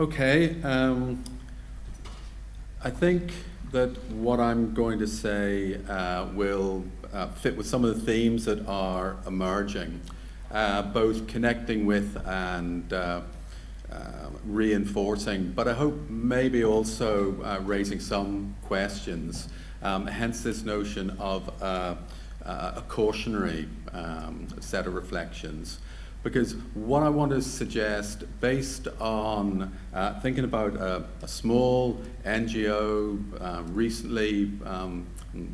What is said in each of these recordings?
Okay, I think that what I'm going to say will fit with some of the themes that are emerging, both connecting with and reinforcing, but I hope maybe also raising some questions, hence this notion of a cautionary set of reflections. Because what I want to suggest, based on thinking about a small NGO recently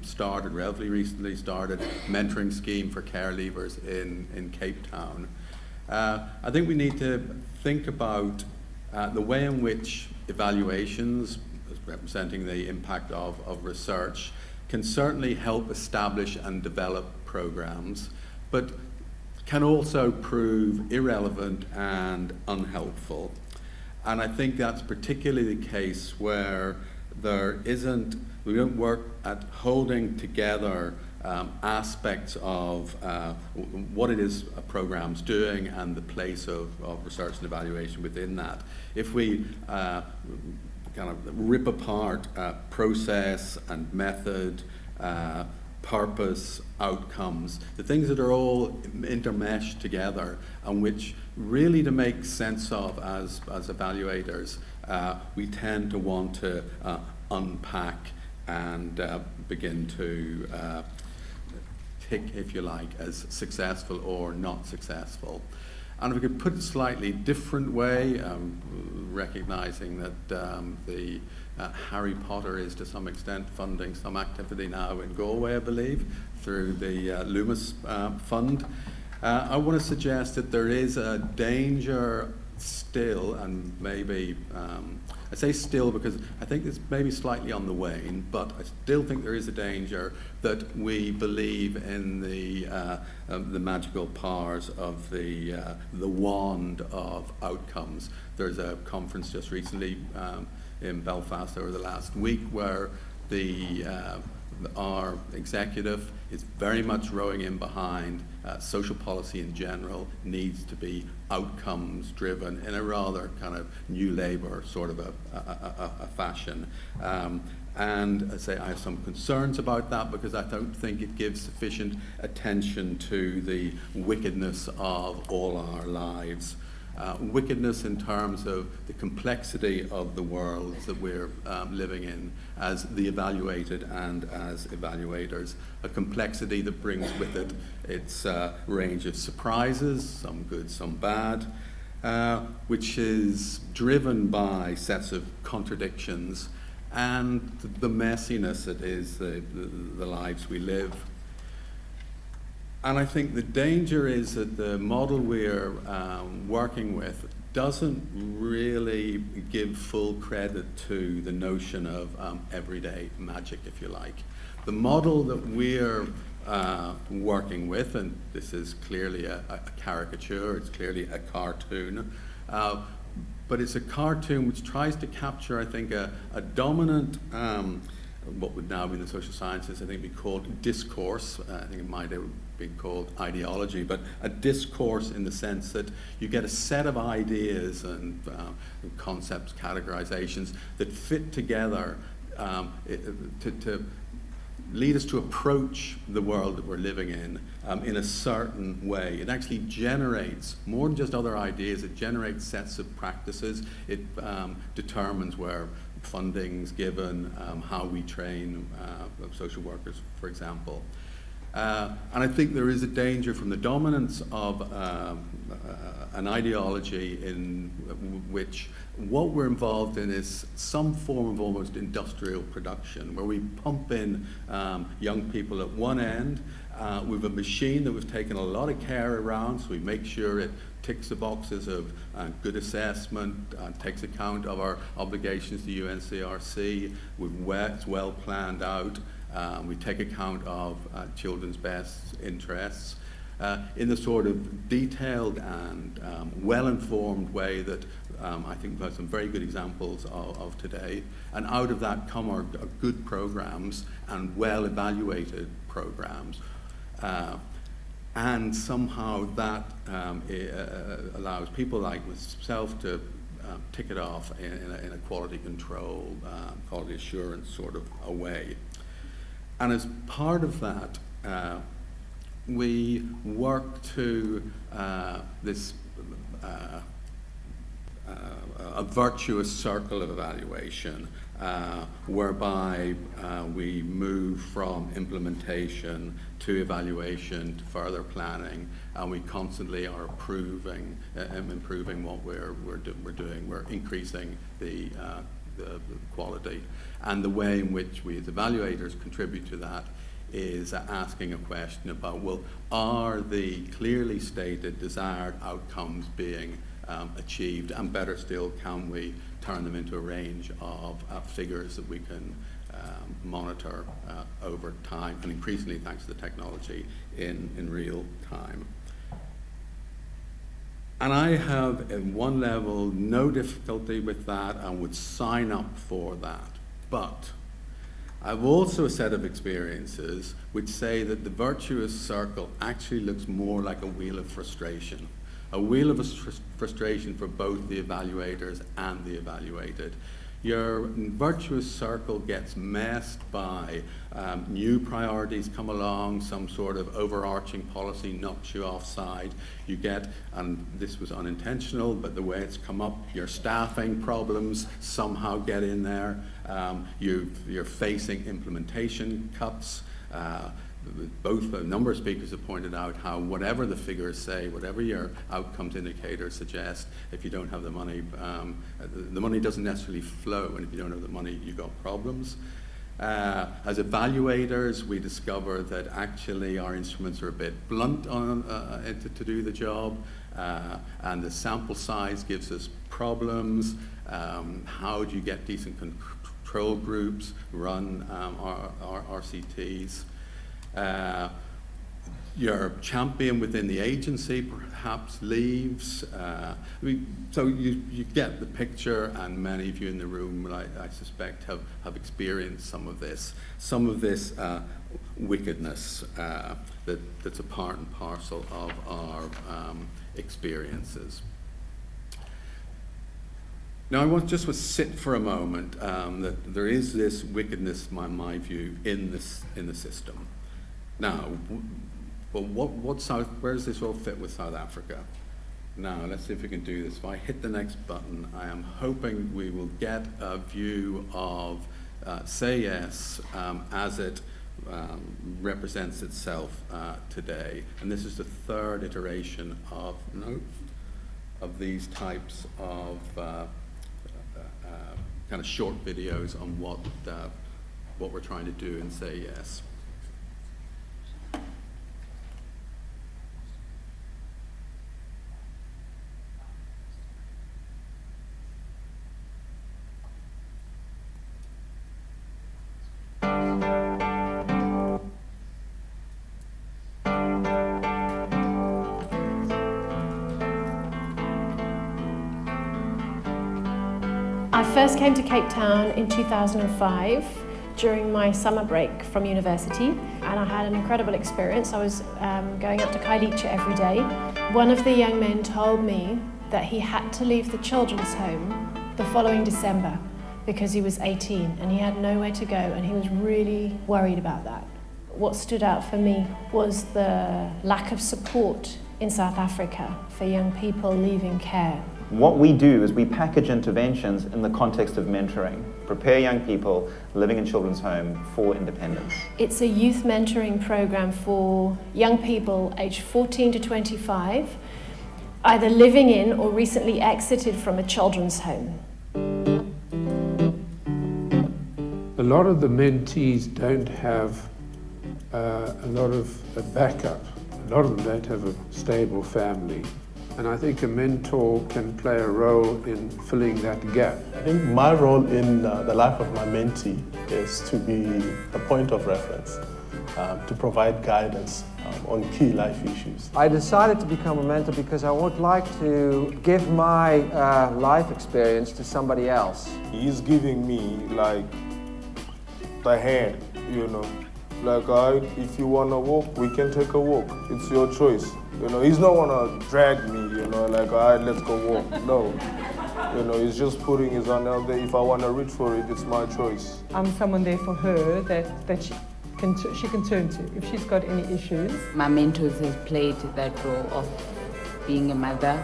started, relatively recently started, mentoring scheme for care leavers in Cape Town, I think we need to think about the way in which evaluations, representing the impact of research, can certainly help establish and develop programs, but can also prove irrelevant and unhelpful. And I think that's particularly the case where we don't work at holding together aspects of what it is a program's doing and the place of research and evaluation within that. If we kind of rip apart process and method, purpose, outcomes, the things that are all intermeshed together and which really to make sense of as evaluators, we tend to want to unpack and begin to tick, if you like, as successful or not successful. And if we could put it a slightly different way, recognizing that the Harry Potter is to some extent funding some activity now in Galway, I believe, through the Loomis Fund. I want to suggest that there is a danger still, and maybe, I say still because I think it's maybe slightly on the wane, but I still think there is a danger that we believe in the magical powers of the wand of outcomes. There's a conference just recently in Belfast over the last week where our executive is very much rowing in behind social policy in general needs to be outcomes driven in a rather kind of new Labour sort of a fashion. And I say I have some concerns about that because I don't think it gives sufficient attention to the wickedness of all our lives. Wickedness in terms of the complexity of the worlds that we're living in as the evaluated and as evaluators, a complexity that brings with it its range of surprises, some good, some bad, which is driven by sets of contradictions and the messiness that is the lives we live. And I think the danger is that the model we're working with doesn't really give full credit to the notion of everyday magic, if you like. The model that we're working with, and this is clearly a caricature, it's clearly a cartoon, but it's a cartoon which tries to capture, I think, a dominant, what would now be in the social sciences, I think, be called discourse. I think in my day would be called ideology, but a discourse in the sense that you get a set of ideas and concepts, categorizations that fit together to lead us to approach the world that we're living in a certain way. It actually generates more than just other ideas, it generates sets of practices, it determines where funding's given, how we train social workers, for example. And I think there is a danger from the dominance of an ideology in which what we're involved in is some form of almost industrial production, where we pump in young people at one end with a machine that we've taken a lot of care around, so we make sure it ticks the boxes of good assessment, takes account of our obligations to UNCRC, it's well planned out, we take account of children's best interests in the sort of detailed and well-informed way that I think we've had some very good examples of today. And out of that come our good programs and well-evaluated programs. And somehow that allows people like myself to tick it off in a quality control, quality assurance sort of a way. And as part of that, we work to this a virtuous circle of evaluation, whereby we move from implementation to evaluation to further planning, and we constantly are improving what we're doing. We're increasing the quality, and the way in which we as evaluators contribute to that is asking a question about, well, are the clearly stated desired outcomes being achieved, and better still, can we turn them into a range of figures that we can monitor over time, and increasingly, thanks to the technology, in real time. And I have, at one level, no difficulty with that and would sign up for that. But I've also a set of experiences which say that the virtuous circle actually looks more like a wheel of frustration. A wheel of frustration for both the evaluators and the evaluated. Your virtuous circle gets messed by new priorities come along, some sort of overarching policy knocks you offside. You get, and this was unintentional, but the way it's come up, your staffing problems somehow get in there. You're facing implementation cuts. Both a number of speakers have pointed out how whatever the figures say, whatever your outcomes indicators suggest, if you don't have the money doesn't necessarily flow, and if you don't have the money, you've got problems. As evaluators, we discover that actually our instruments are a bit blunt to do the job, and the sample size gives us problems. How do you get decent control groups, run our RCTs? Your champion within the agency perhaps leaves. So you get the picture, and many of you in the room, I suspect, have experienced some of this wickedness that's a part and parcel of our experiences. Now, I want just to sit for a moment that there is this wickedness, in my view, in the system. Now, but where does this all fit with South Africa? Now, let's see if we can do this. If I hit the next button, I am hoping we will get a view of Say Yes as it represents itself today. And this is the third iteration of these types of kind of short videos on what we're trying to do in Say Yes. I first came to Cape Town in 2005 during my summer break from university, and I had an incredible experience. I was going up to Kailicha every day. One of the young men told me that he had to leave the children's home the following December because he was 18 and he had nowhere to go, and he was really worried about that. What stood out for me was the lack of support in South Africa for young people leaving care. What we do is we package interventions in the context of mentoring, prepare young people living in children's home for independence. It's a youth mentoring program for young people aged 14 to 25, either living in or recently exited from a children's home. A lot of the mentees don't have a lot of backup. A lot of them don't have a stable family. And I think a mentor can play a role in filling that gap. I think my role in the life of my mentee is to be a point of reference, to provide guidance on key life issues. I decided to become a mentor because I would like to give my life experience to somebody else. He's giving me like the hand, you know. Like, if you want to walk, we can take a walk. It's your choice. You know, he's not want to drag me, you know, like, all right, let's go walk. No. You know, he's just putting his hand out there. If I want to reach for it, it's my choice. I'm someone there for her that she can turn to if she's got any issues. My mentors have played that role of being a mother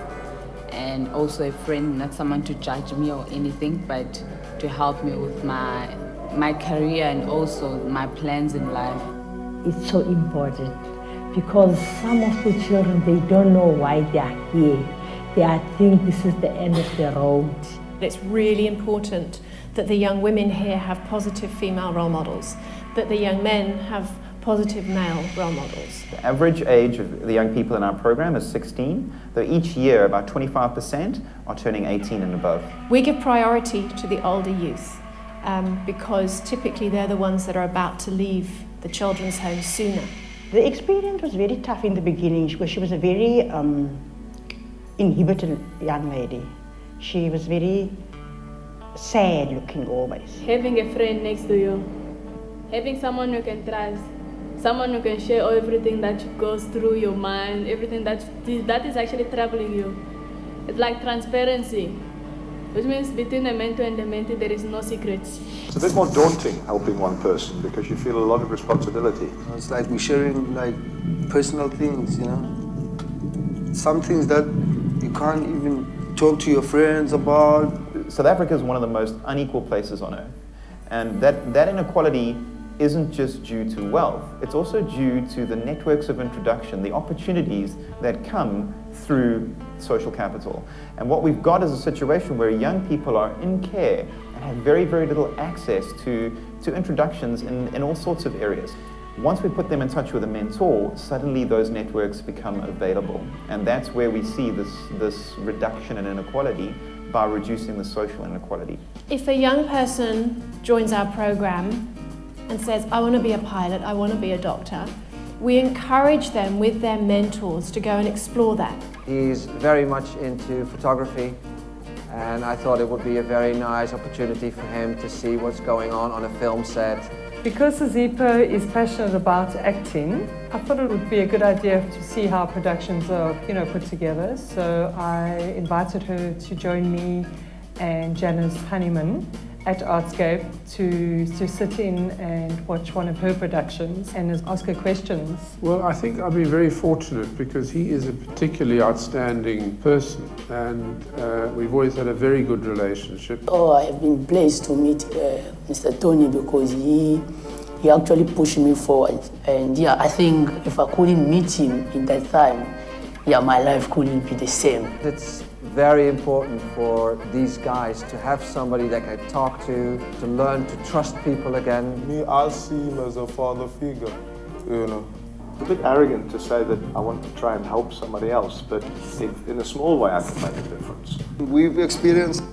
and also a friend, not someone to judge me or anything, but to help me with my career and also my plans in life. It's so important because some of the children, they don't know why they are here. They think this is the end of the road. It's really important that the young women here have positive female role models, that the young men have positive male role models. The average age of the young people in our program is 16, though each year about 25% are turning 18 and above. We give priority to the older youth because typically they're the ones that are about to leave the children's home sooner. The experience was very tough in the beginning because she was a very inhibited young lady. She was very sad looking always. Having a friend next to you, having someone you can trust, someone who can share everything that goes through your mind, everything that is actually troubling you. It's like transparency, which means between the mentor and the mentee there is no secrets. It's a bit more daunting helping one person because you feel a lot of responsibility. It's like we're sharing like personal things, you know. Some things that you can't even talk to your friends about. South Africa is one of the most unequal places on earth. And that inequality isn't just due to wealth, it's also due to the networks of introduction, the opportunities that come through social capital. And what we've got is a situation where young people are in care and have very, very little access to introductions in all sorts of areas. Once we put them in touch with a mentor, suddenly those networks become available. And that's where we see this reduction in inequality by reducing the social inequality. If a young person joins our program and says, I want to be a pilot, I want to be a doctor, we encourage them with their mentors to go and explore that. He's very much into photography, and I thought it would be a very nice opportunity for him to see what's going on a film set. Because Zipa is passionate about acting, I thought it would be a good idea to see how productions are, put together. So I invited her to join me and Janice Honeyman at Artscape to sit in and watch one of her productions and ask her questions. Well, I think I've been very fortunate because he is a particularly outstanding person and we've always had a very good relationship. Oh, I have been blessed to meet Mr. Tony because he actually pushed me forward. And yeah, I think if I couldn't meet him in that time, yeah, my life couldn't be the same. It's very important for these guys to have somebody they can talk to learn to trust people again. Me, I see him as a father figure, you know. It's a bit arrogant to say that I want to try and help somebody else, but in a small way I can make a difference. We've experienced,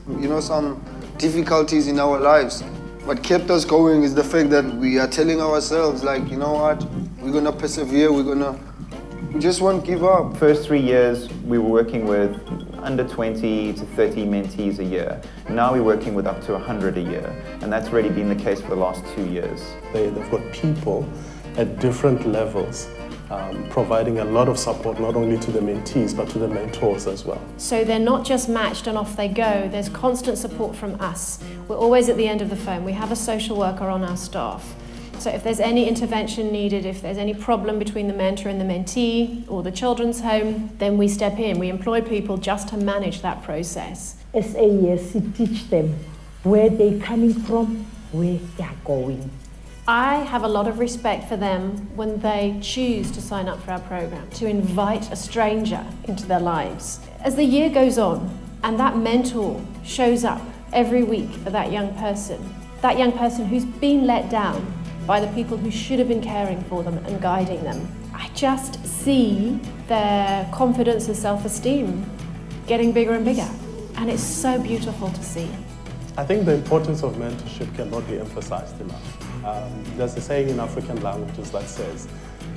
some difficulties in our lives. What kept us going is the fact that we are telling ourselves, like, you know what, we're gonna persevere, we just won't give up. First 3 years, we were working with under 20 to 30 mentees a year. Now we're working with up to 100 a year, and that's really been the case for the last 2 years. They've got people at different levels providing a lot of support, not only to the mentees, but to the mentors as well. So they're not just matched and off they go, there's constant support from us. We're always at the end of the phone. We have a social worker on our staff. So if there's any intervention needed, if there's any problem between the mentor and the mentee or the children's home, then we step in. We employ people just to manage that process. As a yes, we teach them where they're coming from, where they're going. I have a lot of respect for them when they choose to sign up for our program, to invite a stranger into their lives. As the year goes on and that mentor shows up every week for that young person who's been let down by the people who should have been caring for them and guiding them, I just see their confidence and self-esteem getting bigger and bigger. And it's so beautiful to see. I think the importance of mentorship cannot be emphasized enough. There's a saying in African languages that says,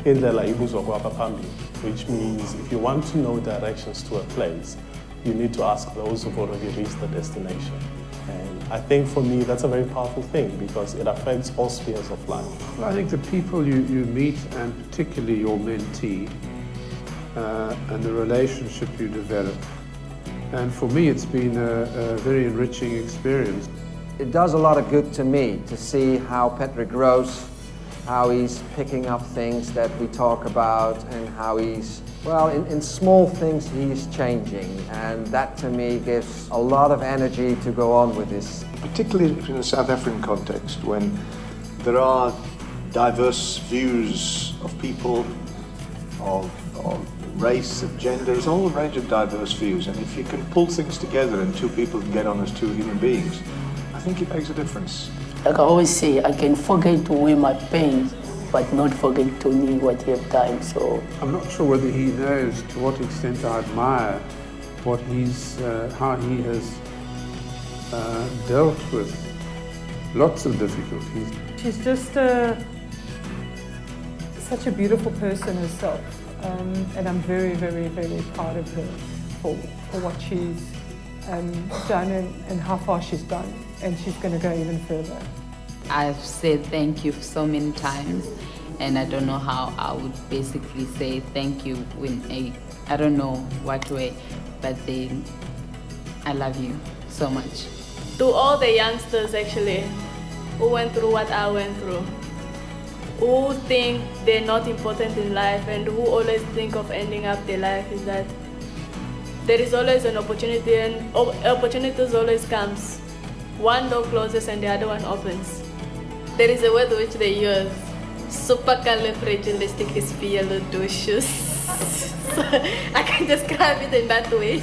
"Indlela ibuzwa kwabaphambili," which means if you want to know directions to a place, you need to ask those who've already reached the destination. And I think for me that's a very powerful thing because it affects all spheres of life. Well, I think the people you meet, and particularly your mentee, and the relationship you develop And for me, it's been a very enriching experience. It does a lot of good to me to see how Patrick grows, how he's picking up things that we talk about, and how he's, well, in small things he's changing. And that to me gives a lot of energy to go on with this. Particularly in the South African context, when there are diverse views of people, of race, of gender, there's a whole range of diverse views, and if you can pull things together and two people can get on as two human beings, I think it makes a difference. Like I always say, I can forget away my pains, but not forget Tony, what he have done. So I'm not sure whether he knows to what extent I admire what he's, how he has dealt with lots of difficulties. She's just such a beautiful person herself, and I'm very, very, very proud of her for what she's done and how far she's gone, and she's going to go even further. I've said thank you so many times, and I don't know how I would basically say thank you when I don't know what way, but then I love you so much. To all the youngsters actually who went through what I went through, who think they're not important in life and who always think of ending up their life, is that there is always an opportunity, and opportunities always comes. One door closes and the other one opens. There is a word which they use, supercalifragilisticexpialidocious. So I can describe it in that way.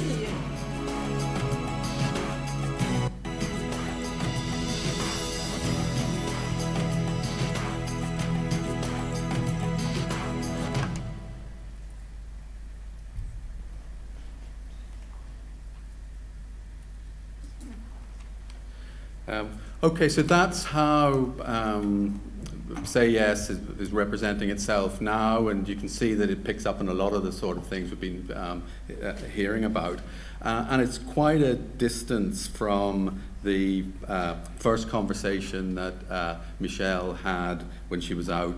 Okay, so that's how Say Yes is representing itself now, and you can see that it picks up on a lot of the sort of things we've been hearing about. And it's quite a distance from the first conversation that Michelle had when she was out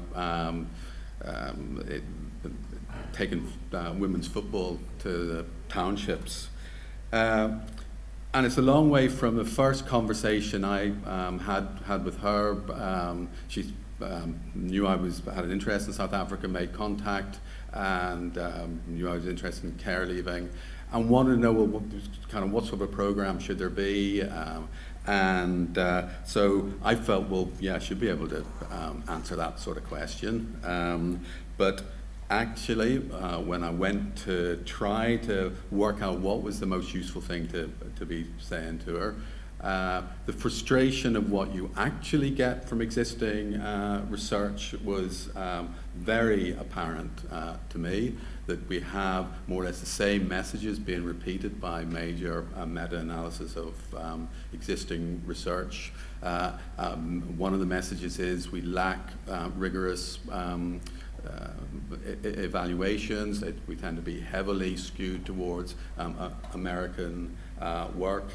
taking women's football to the townships. And it's a long way from the first conversation I had with her. She knew I had an interest in South Africa, made contact, and knew I was interested in care leaving, and wanted to know, well, what sort of a program should there be. So I felt, well, yeah, I should be able to answer that sort of question. But actually, when I went to try to work out what was the most useful thing to be saying to her, the frustration of what you actually get from existing research was very apparent to me, that we have more or less the same messages being repeated by major meta-analysis of existing research. One of the messages is we lack rigorous evaluations. We tend to be heavily skewed towards American work.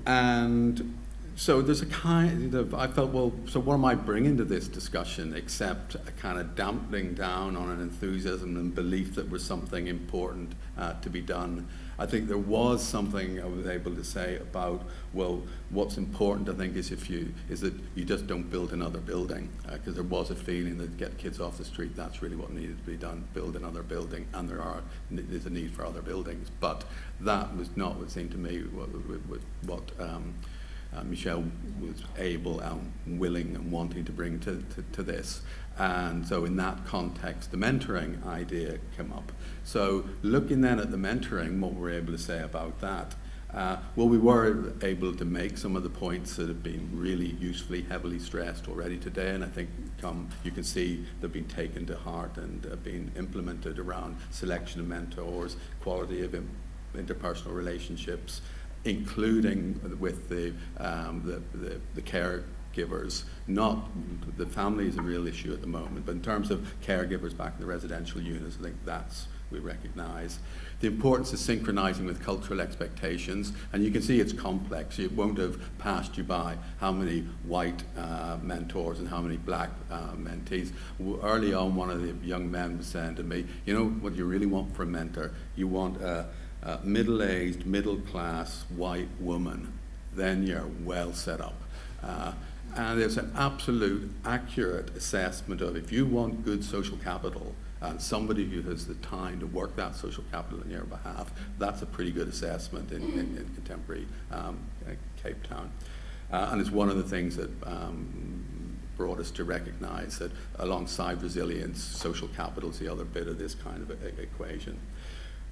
And so there's a kind of, I felt, well, so what am I bringing to this discussion except a kind of dampening down on an enthusiasm and belief that was something important to be done. I think there was something I was able to say about, well, what's important, I think, is that you just don't build another building, because there was a feeling that get kids off the street, that's really what needed to be done, build another building, and there's a need for other buildings. But that was not what seemed to me what Michelle was able and willing and wanting to bring to this. And so in that context, the mentoring idea came up. So looking then at the mentoring, what we're able to say about that, well, we were able to make some of the points that have been really usefully, heavily stressed already today, and I think you can see they've been taken to heart and being implemented around selection of mentors, quality of interpersonal relationships, including with the caregivers. Not the family is a real issue at the moment, but in terms of caregivers back in the residential units, I think that's we recognise. The importance of synchronising with cultural expectations, and you can see it's complex. It won't have passed you by how many white mentors and how many black mentees. Early on, one of the young men was saying to me, you know what you really want for a mentor? You want a middle-aged, middle-class white woman. Then you're well set up. And there's an absolute accurate assessment of if you want good social capital, and somebody who has the time to work that social capital on your behalf, that's a pretty good assessment in contemporary Cape Town. And it's one of the things that brought us to recognise that alongside resilience, social capital is the other bit of this kind of equation.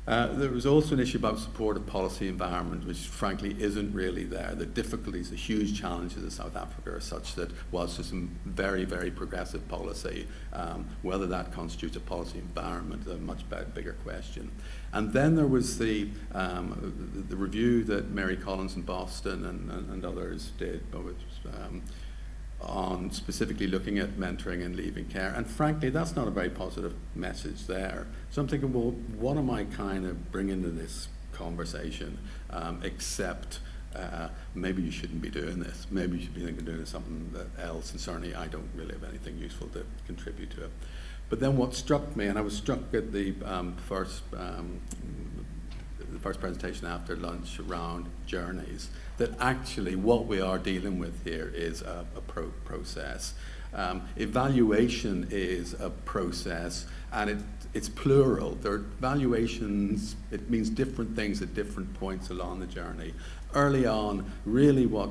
There was also an issue about supportive policy environment, which frankly isn't really there. The difficulties, the huge challenges of South Africa are such that whilst there's some very, very progressive policy, whether that constitutes a policy environment is a much bigger question. And then there was the review that Mary Collins in Boston and others did, on specifically looking at mentoring and leaving care. And frankly, that's not a very positive message there. So I'm thinking, well, what am I kind of bringing to this conversation, except maybe you shouldn't be doing this. Maybe you should be thinking of doing something else, and certainly I don't really have anything useful to contribute to it. But then what struck me, and I was struck at the first presentation after lunch around journeys, that actually what we are dealing with here is a process. Evaluation is a process, and it's plural. There are evaluations, it means different things at different points along the journey. Early on, really what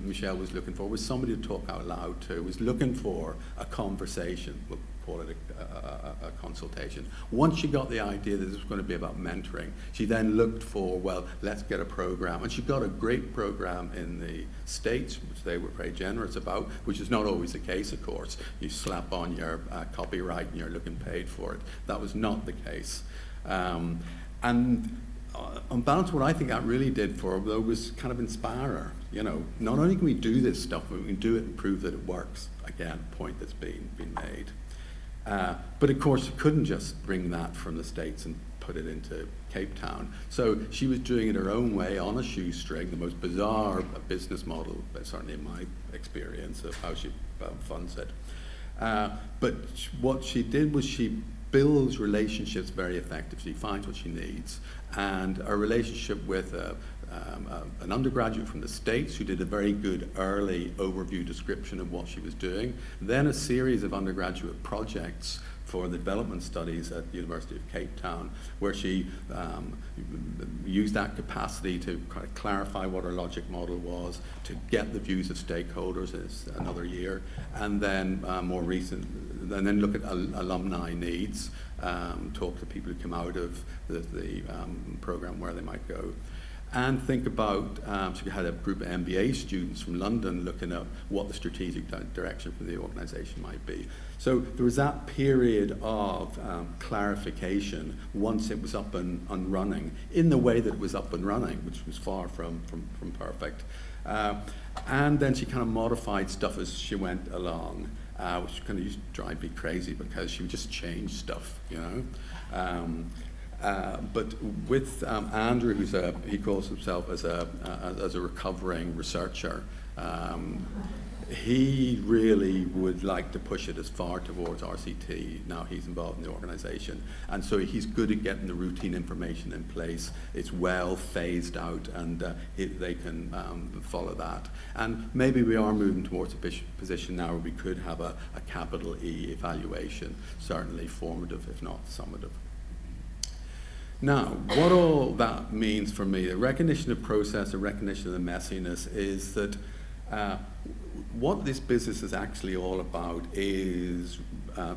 Michelle was looking for was somebody to talk out loud to, was looking for a conversation. We'll call it a consultation. Once she got the idea that this was going to be about mentoring, she then looked for, well, let's get a program. And she got a great program in the States, which they were very generous about, which is not always the case, of course. You slap on your copyright and you're looking paid for it. That was not the case. And on balance, what I think that really did for her, though, was kind of inspire her. You know, not only can we do this stuff, but we can do it and prove that it works. Again, point that's been made. But of course, you couldn't just bring that from the States and put it into Cape Town. So she was doing it her own way on a shoestring, the most bizarre business model, certainly in my experience of how she funds it. But what she did was she builds relationships very effectively, finds what she needs. And a relationship with an undergraduate from the States who did a very good early overview description of what she was doing, then a series of undergraduate projects for the development studies at the University of Cape Town, where she used that capacity to kind of clarify what her logic model was, to get the views of stakeholders another year, and then more recent, and then look at alumni needs, talk to people who come out of the program, where they might go. And think about, she had a group of MBA students from London looking at what the strategic direction for the organisation might be. So there was that period of clarification once it was up and running, in the way that it was up and running, which was far from perfect. And then she kind of modified stuff as she went along, which kind of used to drive me crazy because she would just change stuff, you know. But with Andrew, he calls himself as a recovering researcher, he really would like to push it as far towards RCT. Now he's involved in the organisation, and so he's good at getting the routine information in place. It's well phased out, and they can follow that. And maybe we are moving towards a position now where we could have a capital E evaluation, certainly formative, if not summative. Now, what all that means for me, the recognition of process, the recognition of the messiness, is that what this business is actually all about is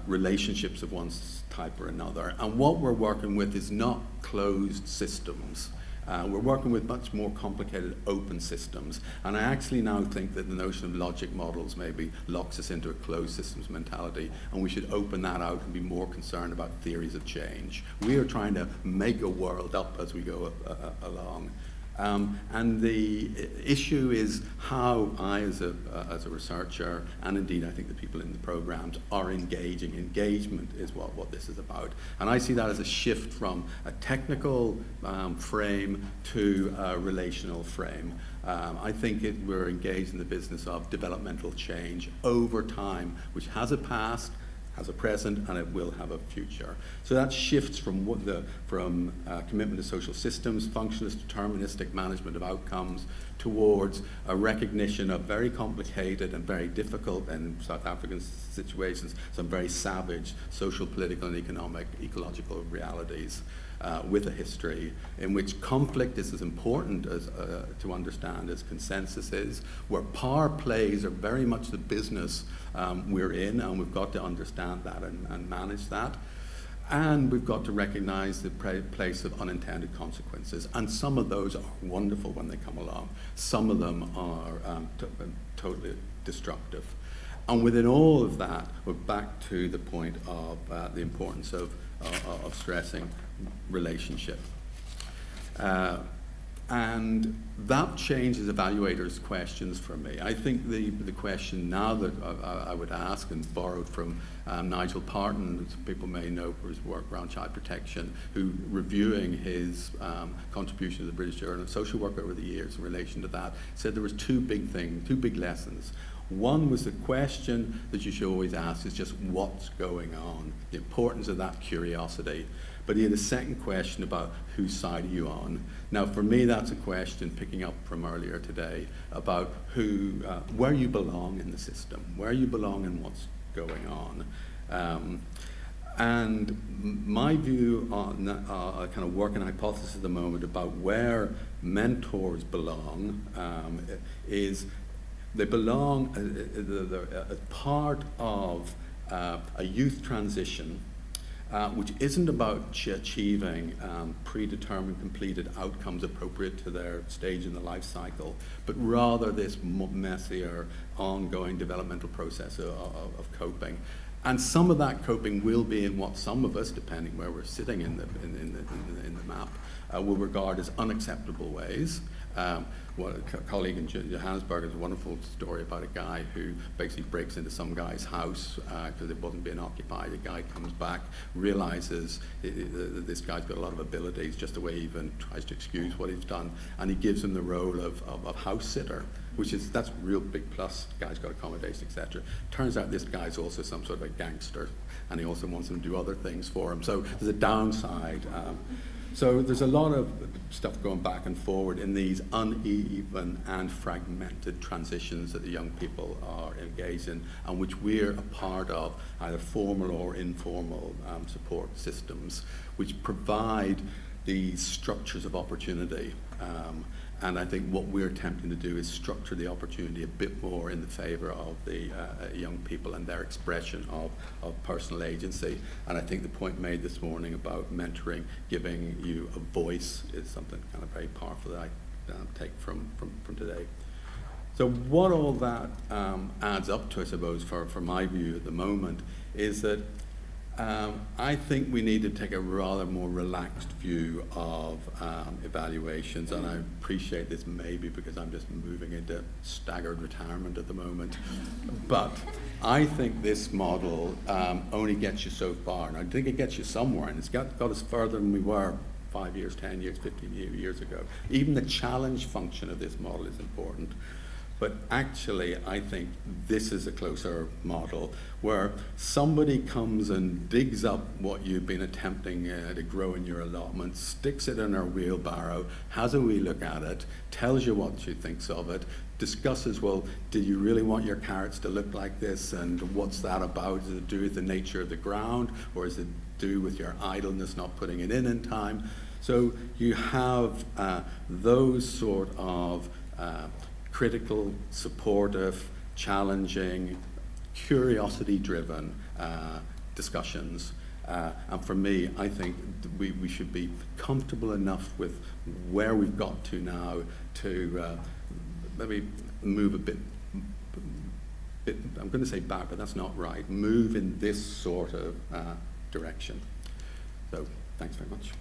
relationships of one type or another. And what we're working with is not closed systems. We're working with much more complicated open systems. And I actually now think that the notion of logic models maybe locks us into a closed systems mentality, and we should open that out and be more concerned about theories of change. We are trying to make a world up as we go along. And the issue is how I, as a researcher, and indeed I think the people in the programs, are engaging. Engagement is what this is about. And I see that as a shift from a technical frame to a relational frame. I think we're engaged in the business of developmental change over time, which has a past, has a present, and it will have a future. So that shifts from commitment to social systems, functionalist, deterministic management of outcomes, towards a recognition of very complicated and very difficult, and in South African situations, some very savage social, political, and economic, ecological realities. With a history in which conflict is as important as to understand as consensus is, where power plays are very much the business we're in, and we've got to understand that and manage that. And we've got to recognize the place of unintended consequences. And some of those are wonderful when they come along. Some of them are totally destructive. And within all of that, we're back to the point of the importance of stressing relationship. And that changes evaluators' questions for me. I think the question now that I would ask, and borrowed from Nigel Parton, as people may know for his work around child protection, who, reviewing his contribution to the British Journal of Social Work over the years in relation to that, said there was two big lessons. One was the question that you should always ask is just what's going on, the importance of that curiosity. But he had a second question about whose side are you on. Now, for me, that's a question, picking up from earlier today, about where you belong in the system, where you belong and what's going on. And my view on kind of working hypothesis at the moment about where mentors belong is they belong as part of a youth transition, which isn't about achieving predetermined, completed outcomes appropriate to their stage in the life cycle, but rather this messier, ongoing developmental process of coping. And some of that coping will be in what some of us, depending where we're sitting in the map, will regard as unacceptable ways. What a colleague in Johannesburg has a wonderful story about a guy who basically breaks into some guy's house because it wasn't being occupied. The guy comes back, realizes this guy's got a lot of abilities, just the way he even tries to excuse what he's done, and he gives him the role of house sitter, that's a real big plus. The guy's got accommodation, etc. Turns out this guy's also some sort of a gangster, and he also wants him to do other things for him. So there's a downside. So there's a lot of stuff going back and forward in these uneven and fragmented transitions that the young people are engaged in, and which we're a part of, either formal or informal support systems, which provide these structures of opportunity. And I think what we're attempting to do is structure the opportunity a bit more in the favor of the young people and their expression of personal agency. And I think the point made this morning about mentoring, giving you a voice, is something kind of very powerful that I take from today. So what all that adds up to, I suppose, for my view at the moment, is that I think we need to take a rather more relaxed view of evaluations, and I appreciate this maybe because I'm just moving into staggered retirement at the moment. But I think this model only gets you so far, and I think it gets you somewhere, and it's got us further than we were 5 years, 10 years, 15 years ago. Even the challenge function of this model is important. But actually, I think this is a closer model where somebody comes and digs up what you've been attempting to grow in your allotment, sticks it in their wheelbarrow, has a wee look at it, tells you what she thinks of it, discusses, well, do you really want your carrots to look like this, and what's that about? Is it to do with the nature of the ground, or is it to do with your idleness not putting it in time? So you have those sort of critical, supportive, challenging, curiosity-driven discussions. And for me, I think we should be comfortable enough with where we've got to now to maybe move a bit, I'm going to say back, but that's not right, move in this sort of direction. So, thanks very much.